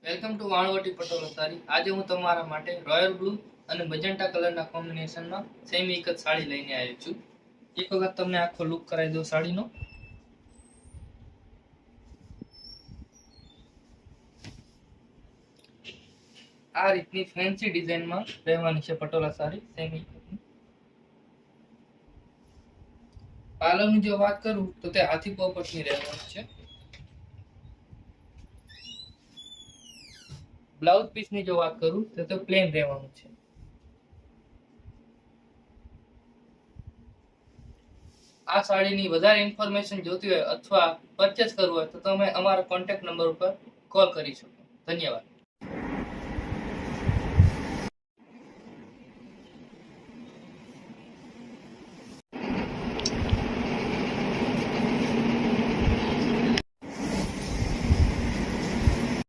Welcome to Vanavati Patola sari. આજે હું તમારા માટે રોયલ બ્લુ અને મજેન્ટા કલરના કોમ્બિનેશનમાં સેમી એક જ સાડી લઈને આવ્યો છું. એક વખત તમને આખો લુક કરાવી દઉં સાડીનો. આ રીતની ફેન્સી ડિઝાઇનમાં રહેવાની છે પટોળા સાડી સેમી. પાલવની જો વાત કરું તો તે હાથી પોપટની રહેવાની છે. બ્લાઉઝ પીસની જો વાત કરું તો તે પ્લેન રહેવાનું છે. આ સાડીની વધારે ઇન્ફોર્મેશન જોતી હોય અથવા પરચેસ કરવું હોય તો તમે અમારા કોન્ટેક્ટ નંબર ઉપર કોલ કરી શકો. ધન્યવાદ.